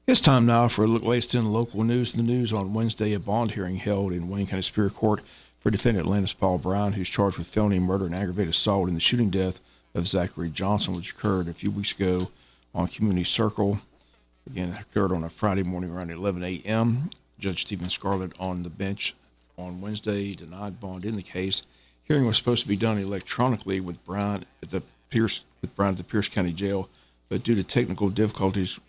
It's time now for a look latest in local news. The news on Wednesday, a bond hearing held in Wayne County Superior Court for defendant Atlantis Paul Brown, who's charged with felony murder and aggravated assault in the shooting death of Zachary Johnson, which occurred a few weeks ago on Community Circle. Again, it occurred on a Friday morning around 11 a.m. Judge Stephen Scarlett on the bench on Wednesday denied bond in the case. Hearing was supposed to be done electronically with Brown at the Pierce County Jail, but due to technical difficulties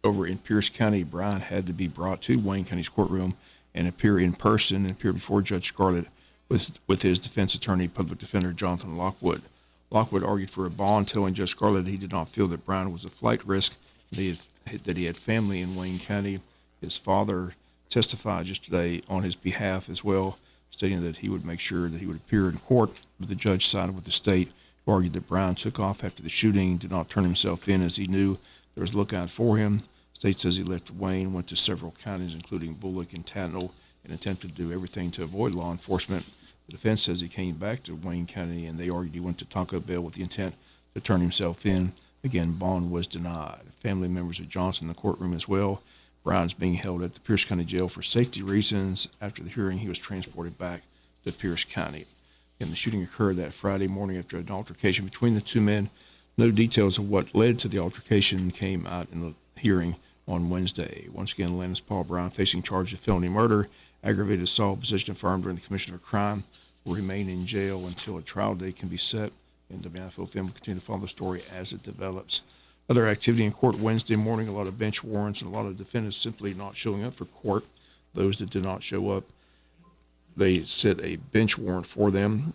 over in Pierce County, Brown had to be brought to Wayne County's courtroom and appear in person and appear before Judge Scarlett with his defense attorney, public defender Jonathan Lockwood. Lockwood argued for a bond, telling Judge Scarlett that he did not feel that Brown was a flight risk, that he had family in Wayne County. His father testified yesterday on his behalf as well, stating that he would make sure that he would appear in court, but the judge sided with the state, who argued that Brown took off after the shooting, did not turn himself in as he knew there was a lookout for him. State says he left Wayne, went to several counties, including Bullock and Tattnall, and attempted to do everything to avoid law enforcement. The defense says he came back to Wayne County, and they argued he went to Taco Bell with the intent to turn himself in. Again, bond was denied. Family members of Johnson in the courtroom as well. Brown is being held at the Pierce County Jail for safety reasons. After the hearing, he was transported back to Pierce County. And the shooting occurred that Friday morning after an altercation between the two men. No details of what led to the altercation came out in the hearing on Wednesday. Once again, Atlantis Paul Brown, facing charges of felony murder, aggravated assault, possession of a firearm during the commission of a crime, will remain in jail until a trial date can be set. And WFO will continue to follow the story as it develops. Other activity in court Wednesday morning, a lot of bench warrants and a lot of defendants simply not showing up for court. Those that did not show up, they set a bench warrant for them.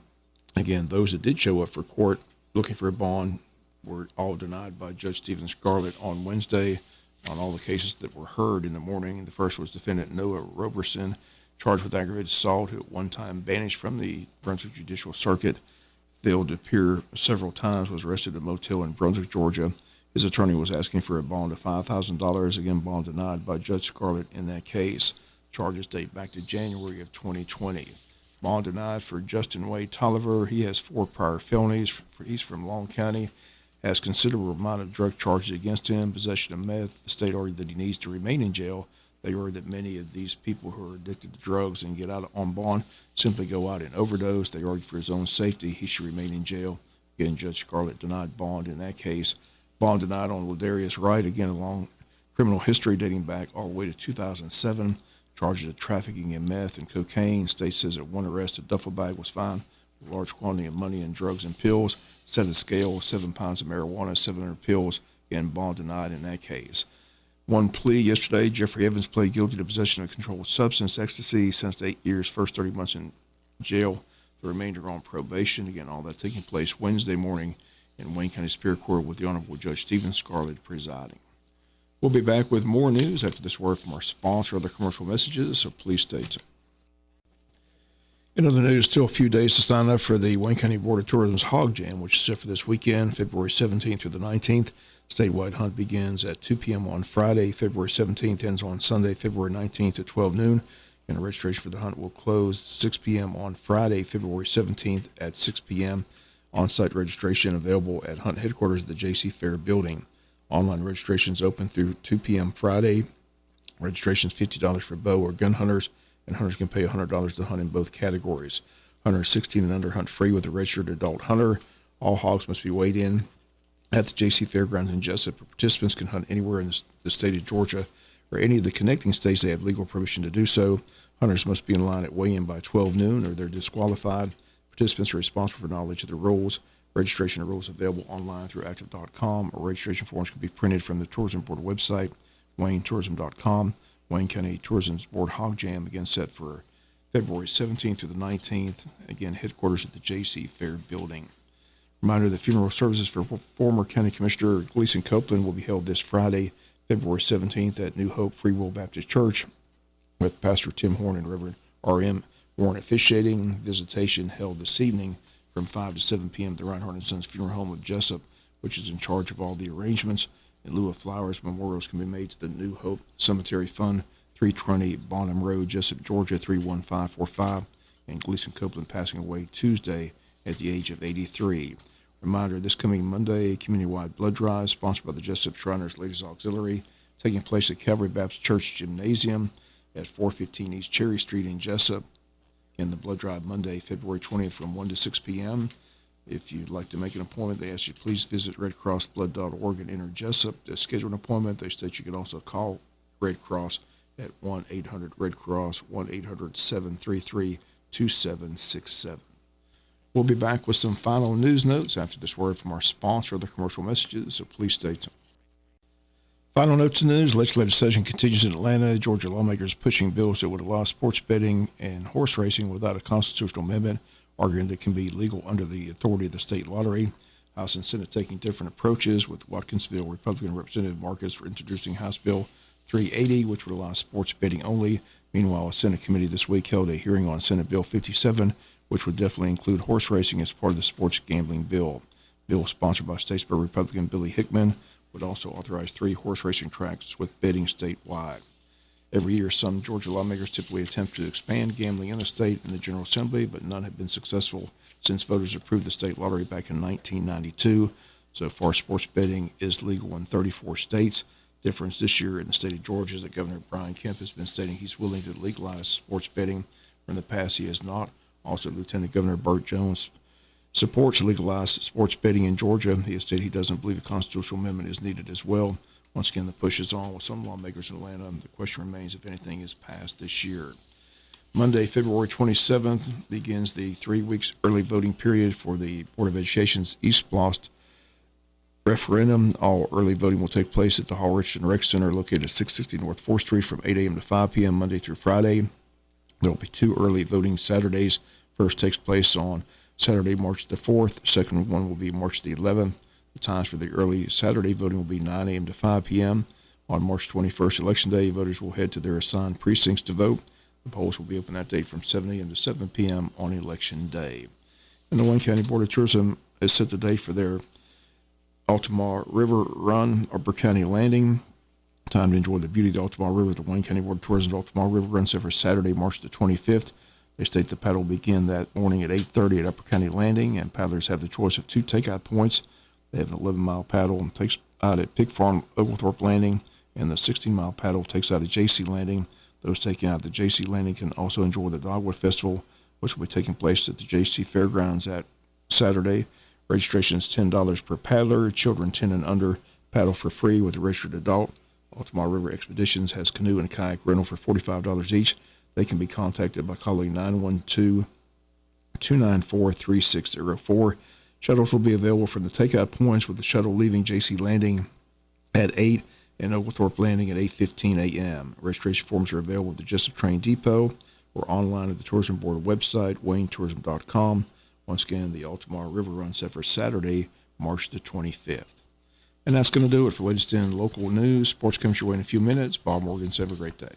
Again, those that did show up for court looking for a bond were all denied by Judge Stephen Scarlett on Wednesday on all the cases that were heard in the morning. The first was defendant Noah Roberson, charged with aggravated assault, who at one time banished from the Brunswick Judicial Circuit, failed to appear several times, was arrested at a motel in Brunswick, Georgia. His attorney was asking for a bond of $5,000. Again, bond denied by Judge Scarlett in that case. Charges date back to January of 2020. Bond denied for Justin Wade Tolliver. He has 4 prior felonies. He's from Long County. Has considerable amount of drug charges against him, possession of meth. The state argued that he needs to remain in jail. They argued that many of these people who are addicted to drugs and get out on bond simply go out and overdose. They argued for his own safety he should remain in jail. Again, Judge Scarlett denied bond in that case. Bond denied on Ladarius Wright, again, a long criminal history dating back all the way to 2007. Charges of trafficking in meth and cocaine. State says at one arrest, a duffel bag was found with a large quantity of money and drugs and pills. Set a scale, 7 pounds of marijuana, 700 pills. Again, bond denied in that case. One plea yesterday, Jeffrey Evans pled guilty to possession of a controlled substance, ecstasy, sentenced 8 years, first 30 months in jail. The remainder on probation. Again, all that taking place Wednesday morning in Wayne County Superior Court with the Honorable Judge Stephen Scarlett presiding. We'll be back with more news after this word from our sponsor, other commercial messages, so please stay tuned. In other news, still a few days to sign up for the Wayne County Board of Tourism's Hog Jam, which is set for this weekend, February 17th through the 19th. Statewide hunt begins at 2 p.m. on Friday. February 17th ends on Sunday, February 19th at 12 noon. And registration for the hunt will close 6 p.m. on Friday, February 17th at 6 p.m. On-site registration available at Hunt Headquarters at the J.C. Fair building. Online registration is open through 2 p.m. Friday. Registration is $50 for bow or gun hunters, and hunters can pay $100 to hunt in both categories. Hunters 16 and under hunt free with a registered adult hunter. All hogs must be weighed in at the J.C. Fairgrounds in Jesup. Participants can hunt anywhere in the state of Georgia or any of the connecting states they have legal permission to do so. Hunters must be in line at weigh-in by 12 noon or they're disqualified. Participants are responsible for knowledge of the rules. Registration and rules available online through active.com, or registration forms can be printed from the Tourism Board website, waynetourism.com. Wayne County Tourism Board Hog Jam, again set for February 17th through the 19th. Again, headquarters at the J.C. Fair building. Reminder, the funeral services for former County Commissioner Gleason Copeland will be held this Friday, February 17th at New Hope Free Will Baptist Church with Pastor Tim Horn and Reverend R.M. Warren officiating. Visitation held this evening from 5 to 7 p.m. at the Reinhardt & Sons Funeral Home of Jesup, which is in charge of all the arrangements. In lieu of flowers, memorials can be made to the New Hope Cemetery Fund, 320 Bonham Road, Jesup, Georgia, 31545, and Gleason Copeland passing away Tuesday at the age of 83. Reminder, this coming Monday, community-wide blood drive sponsored by the Jesup Shriners Ladies Auxiliary taking place at Calvary Baptist Church Gymnasium at 415 East Cherry Street in Jesup. And the blood drive Monday, February 20th from 1 to 6 p.m. If you'd like to make an appointment, they ask you please visit redcrossblood.org and enter Jesup to schedule an appointment. They state you can also call Red Cross at 1-800-RED-CROSS, 1-800-733-2767. We'll be back with some final news notes after this word from our sponsor, the commercial messages, so please stay tuned. Final notes in the news. Legislative session continues in Atlanta. Georgia lawmakers pushing bills that would allow sports betting and horse racing without a constitutional amendment, arguing that can be legal under the authority of the state lottery. House and Senate taking different approaches, with Watkinsville Republican Representative Marcus introducing House Bill 380, which would allow sports betting only. Meanwhile, a Senate committee this week held a hearing on Senate Bill 57, which would definitely include horse racing as part of the sports gambling bill. Bill sponsored by Statesboro Republican Billy Hickman would also authorize 3 horse racing tracks with betting statewide. Every year, some Georgia lawmakers typically attempt to expand gambling in the state in the General Assembly, but none have been successful since voters approved the state lottery back in 1992. So far, sports betting is legal in 34 states. Difference this year in the state of Georgia is that Governor Brian Kemp has been stating he's willing to legalize sports betting. In the past, he has not. Also, Lieutenant Governor Burt Jones supports legalized sports betting in Georgia. He has stated he doesn't believe a constitutional amendment is needed as well. Once again, the push is on with some lawmakers in Atlanta. The question remains if anything is passed this year. Monday, February 27th, begins the 3 weeks early voting period for the Board of Education's East Blost referendum. All early voting will take place at the Hall Richardson Rec Center located at 660 North 4th Street from 8 a.m. to 5 p.m. Monday through Friday. There will be 2 early voting Saturdays. First takes place on Saturday, March the 4th. Second one will be March the 11th. The times for the early Saturday voting will be 9 a.m. to 5 p.m. On March 21st, Election Day, voters will head to their assigned precincts to vote. The polls will be open that day from 7 a.m. to 7 p.m. on Election Day. And the Wayne County Board of Tourism has set the date for their Altamar River Run or Burke County Landing. Time to enjoy the beauty of the Altamar River. The Wayne County Board of Tourism's Altamar River Run set for Saturday, March the 25th. They state the paddle will begin that morning at 8:30 at Upper County Landing, and paddlers have the choice of 2 takeout points. They have an 11-mile paddle and takes out at Pig Farm Oglethorpe Landing, and the 16-mile paddle takes out at JC Landing. Those taking out at the JC Landing can also enjoy the Dogwood Festival, which will be taking place at the JC Fairgrounds at Saturday. Registration is $10 per paddler. Children 10 and under paddle for free with a registered adult. Altamar River Expeditions has canoe and kayak rental for $45 each. They can be contacted by calling 912-294-3604. Shuttles will be available from the takeout points, with the shuttle leaving JC Landing at 8 and Oglethorpe Landing at 8:15 a.m. Registration forms are available at the Jesup Train Depot or online at the Tourism Board website, waynetourism.com. Once again, the Altamar River Run set for Saturday, March the 25th. And that's going to do it for latest in local news. Sports comes your way in a few minutes. Bob Morgan, have a great day.